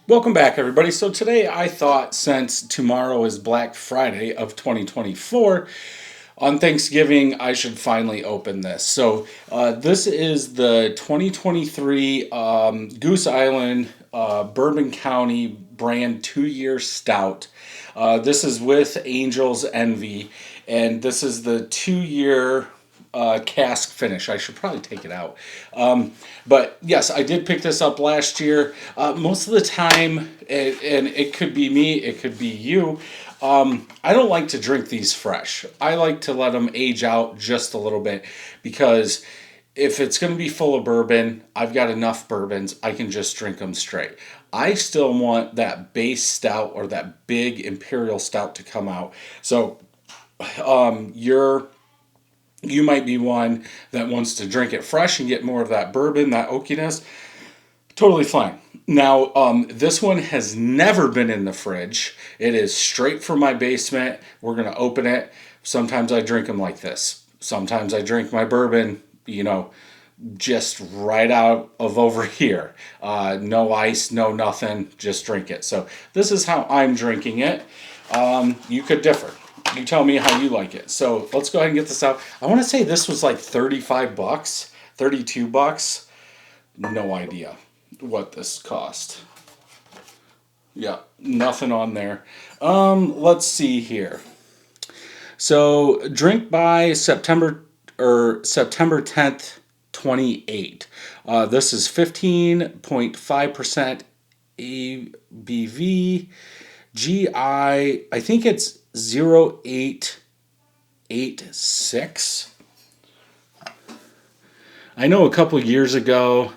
Welcome back, everybody. So today I thought, since tomorrow is Black Friday of 2024, on Thanksgiving I should finally open this. So this is the 2023 Goose Island Bourbon County brand 2-year stout. This is with Angel's Envy, and this is the 2-year cask finish. I should probably take it out. But yes, I did pick this up last year. Most of the time, and it could be me, it could be you, I don't like to drink these fresh. I like to let them age out just a little bit, because if it's going to be full of bourbon, I've got enough bourbons, I can just drink them straight. I still want that base stout or that big imperial stout to come out. So you might be one that wants to drink it fresh and get more of that bourbon, that oakiness. Totally fine. Now, this one has never been in the fridge. It is straight from my basement. We're going to open it. Sometimes I drink them like this. Sometimes I drink my bourbon, just right out of over here. No ice, no nothing, just drink it. So this is how I'm drinking it. You could differ. You tell me how you like it. So let's go ahead and get this out. I want to say this was like 35 bucks, 32 bucks. No idea what this cost. Yeah, nothing on there. Let's see here. So drink by September 10th, 28. This is 15.5% ABV. GI, I think it's 0886. I know a couple years ago,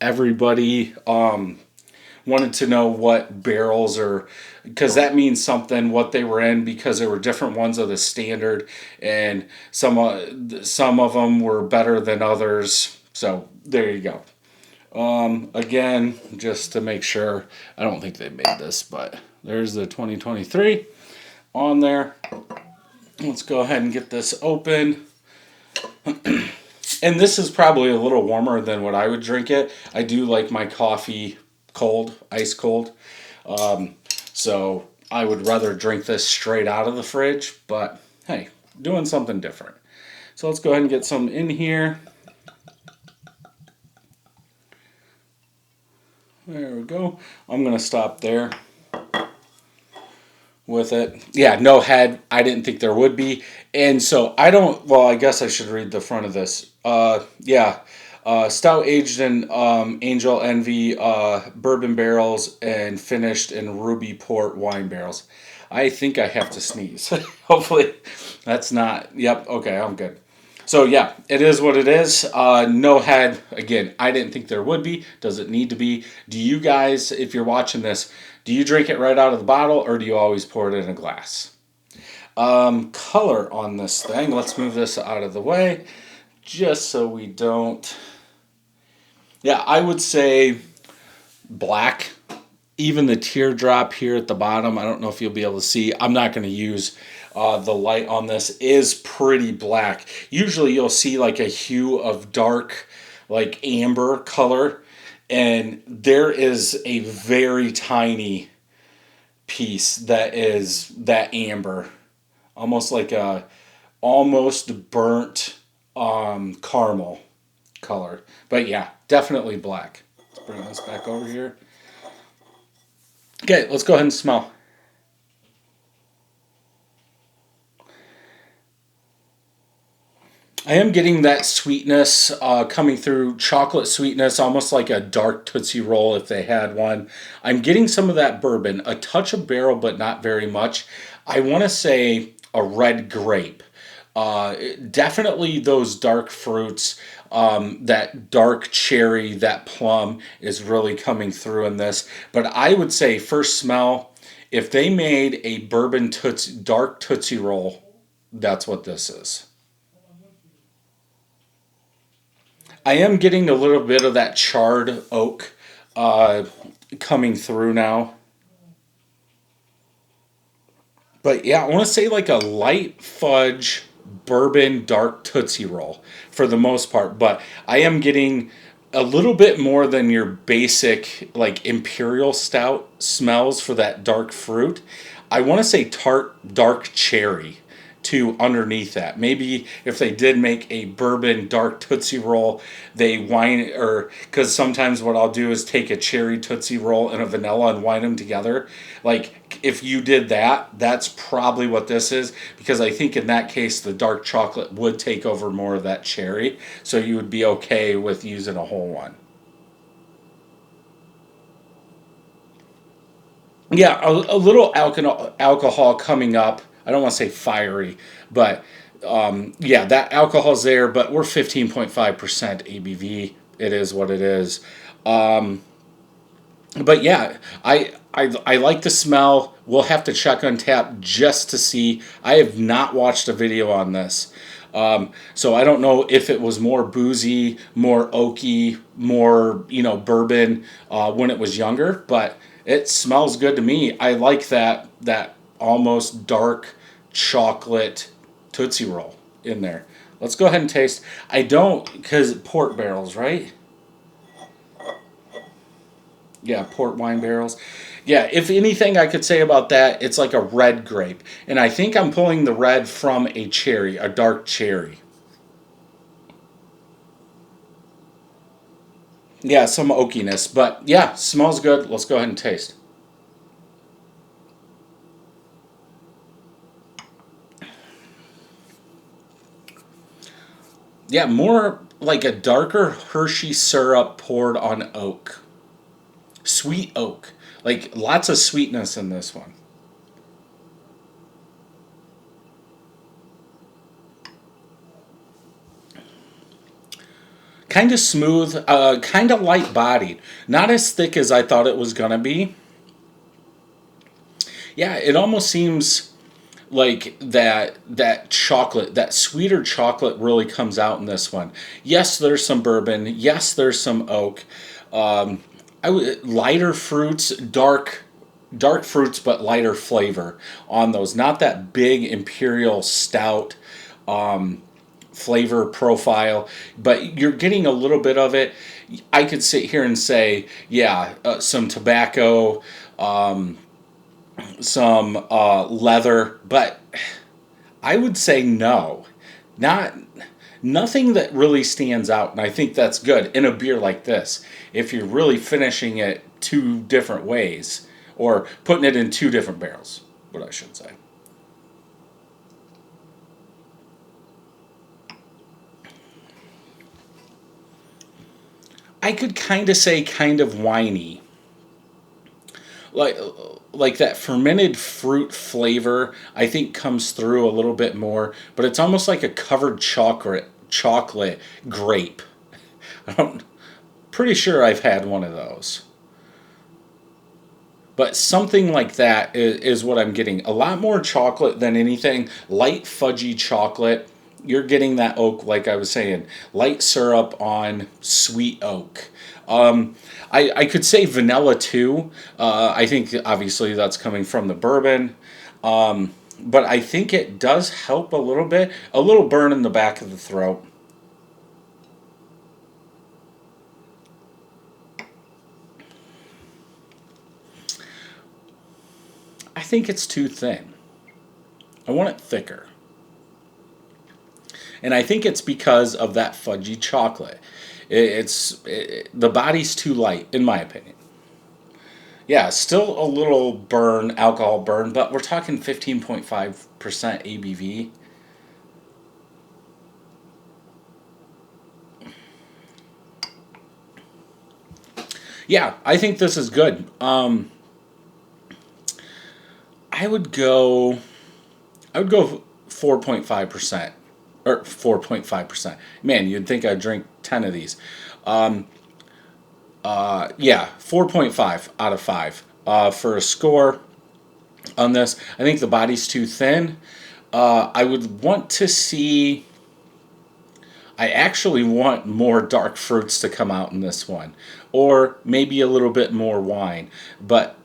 everybody wanted to know what barrels, or because that means something, what they were in, because there were different ones of the standard, and some of them were better than others. So there you go. Again, just to make sure, I don't think they made this, but there's the 2023 on there. Let's go ahead and get this open. And this is probably a little warmer than what I would drink it. I do like my coffee cold, ice cold. So I would rather drink this straight out of the fridge, but hey, doing something different. So let's go ahead and get some in here. There we go. I'm going to stop there with it. Yeah, no head. I didn't think there would be. And so I guess I should read the front of this. Stout aged in Angel Envy bourbon barrels and finished in ruby port wine barrels. I think I have to sneeze. Hopefully that's not. Yep, okay, I'm good. So yeah, it is what it is. No head. Again, I didn't think there would be. Does it need to be? Do you guys, if you're watching this, do you drink it right out of the bottle, or do you always pour it in a glass? Color on this thing. Let's move this out of the way, just so we don't. Yeah, I would say black. Even the teardrop here at the bottom, I don't know if you'll be able to see. I'm not going to use the light on this, is pretty black. Usually you'll see like a hue of dark, like amber color, and there is a very tiny piece that is that amber, almost like a almost burnt caramel color. But yeah, definitely black. Let's bring this back over here. Okay, let's go ahead and smell. I am getting that sweetness coming through, chocolate sweetness, almost like a dark Tootsie Roll if they had one. I'm getting some of that bourbon, a touch of barrel, but not very much. I want to say a red grape. Definitely those dark fruits, that dark cherry, that plum is really coming through in this. But I would say first smell, if they made a bourbon dark Tootsie Roll, that's what this is. I am getting a little bit of that charred oak coming through now. But yeah, I want to say like a light fudge bourbon dark Tootsie Roll for the most part. But I am getting a little bit more than your basic like imperial stout smells for that dark fruit. I want to say tart dark cherry to underneath that. Maybe if they did make a bourbon dark Tootsie Roll, they wine, or because sometimes what I'll do is take a cherry Tootsie Roll and a vanilla and wine them together. Like if you did that, that's probably what this is, because I think in that case the dark chocolate would take over more of that cherry, so you would be okay with using a whole one. Yeah, a little alcohol coming up. I don't want to say fiery, but yeah, that alcohol's there. But we're 15.5% ABV. It is what it is. Um, but yeah, I like the smell. We'll have to check on tap just to see. I have not watched a video on this. So I don't know if it was more boozy, more oaky, more bourbon when it was younger, but it smells good to me. I like that almost dark chocolate Tootsie Roll in there. Let's go ahead and taste. I don't, because port barrels, right? Yeah, port wine barrels. Yeah, if anything I could say about that, it's like a red grape. And I think I'm pulling the red from a cherry, a dark cherry. Yeah, some oakiness. But yeah, smells good. Let's go ahead and taste. Yeah, more like a darker Hershey syrup poured on oak. Sweet oak. Like lots of sweetness in this one. Kind of smooth, kind of light bodied. Not as thick as I thought it was going to be. Yeah, it almost seems like that chocolate, that sweeter chocolate really comes out in this one. Yes, there's some bourbon. Yes, there's some oak. Um, Lighter fruits, dark fruits, but lighter flavor on those. Not that big imperial stout flavor profile, but you're getting a little bit of it. I could sit here and say, yeah, some tobacco, some leather, but I would say no, not nothing that really stands out, and I think that's good in a beer like this. If you're really finishing it two different ways, or putting it in two different barrels, what I should say. I could kind of say kind of winey, like like that fermented fruit flavor. I think comes through a little bit more, but it's almost like a covered chocolate grape. I'm pretty sure I've had one of those. But something like that is what I'm getting. A lot more chocolate than anything. Light fudgy chocolate. You're getting that oak, like I was saying. Light syrup on sweet oak. I could say vanilla too. I think obviously that's coming from the bourbon. But I think it does help a little bit. A little burn in the back of the throat. I think it's too thin. I want it thicker. And I think it's because of that fudgy chocolate. The body's too light, in my opinion. Yeah, still a little burn, alcohol burn, but we're talking 15.5% ABV. Yeah, I think this is good. I would go. I would go 4.5%, or 4.5%. Man, you'd think I'd drink 10 of these. Um, yeah, 4.5 out of 5 for a score on this. I think the body's too thin. I would want to see. I actually want more dark fruits to come out in this one, or maybe a little bit more wine. But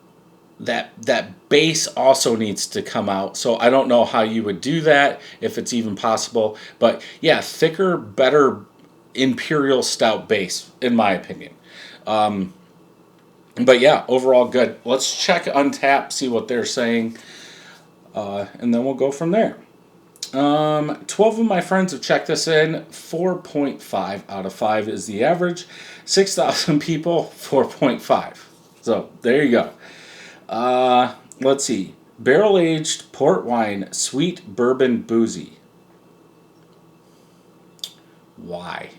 that base also needs to come out. So I don't know how you would do that, if it's even possible. But yeah, thicker, better Imperial Stout base, in my opinion. But yeah, overall good. Let's check Untappd, see what they're saying, and then we'll go from there. 12 of my friends have checked this in. 4.5 out of 5 is the average. 6,000 people, 4.5. So there you go. Let's see. Barrel aged port wine, sweet bourbon boozy. Why?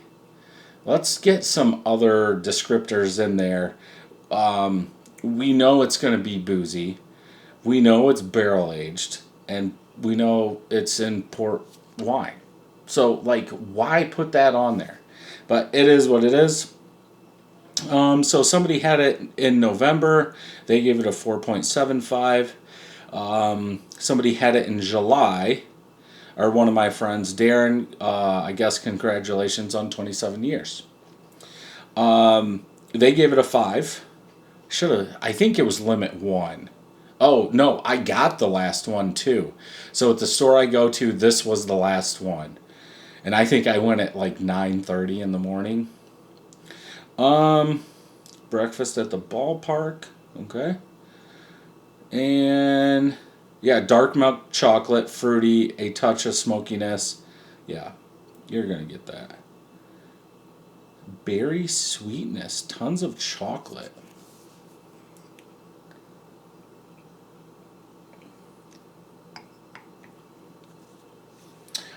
Let's get some other descriptors in there. We know it's going to be boozy. We know it's barrel aged. And we know it's in port wine. So, like, why put that on there? But it is what it is. So somebody had it in November. They gave it a 4.75. Somebody had it in July. Or one of my friends, Darren, I guess congratulations on 27 years. They gave it a 5. I think it was limit 1. Oh, no, I got the last one too. So at the store I go to, this was the last one. And I think I went at like 9:30 in the morning. Breakfast at the ballpark. Okay. And yeah, dark milk chocolate, fruity, a touch of smokiness. Yeah, you're going to get that. Berry sweetness, tons of chocolate.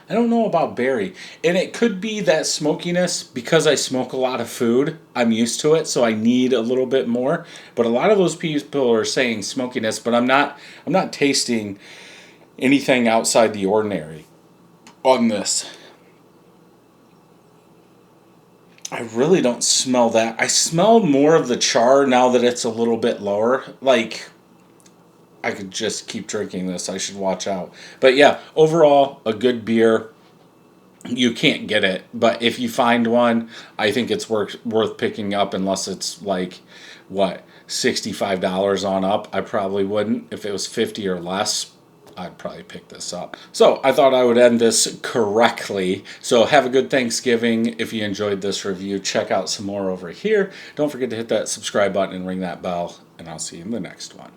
I don't know about berry. And it could be that smokiness because I smoke a lot of food. I'm used to it, so I need a little bit more. But a lot of those people are saying smokiness, but I'm not tasting anything outside the ordinary on this. I really don't smell that. I smell more of the char now that it's a little bit lower. Like, I could just keep drinking this. I should watch out. But yeah, overall, a good beer. You can't get it, but if you find one, I think it's worth picking up unless it's like, what, $65 on up. I probably wouldn't. If it was 50 or less, I'd probably pick this up. So I thought I would end this correctly. So have a good Thanksgiving. If you enjoyed this review, check out some more over here. Don't forget to hit that subscribe button and ring that bell, and I'll see you in the next one.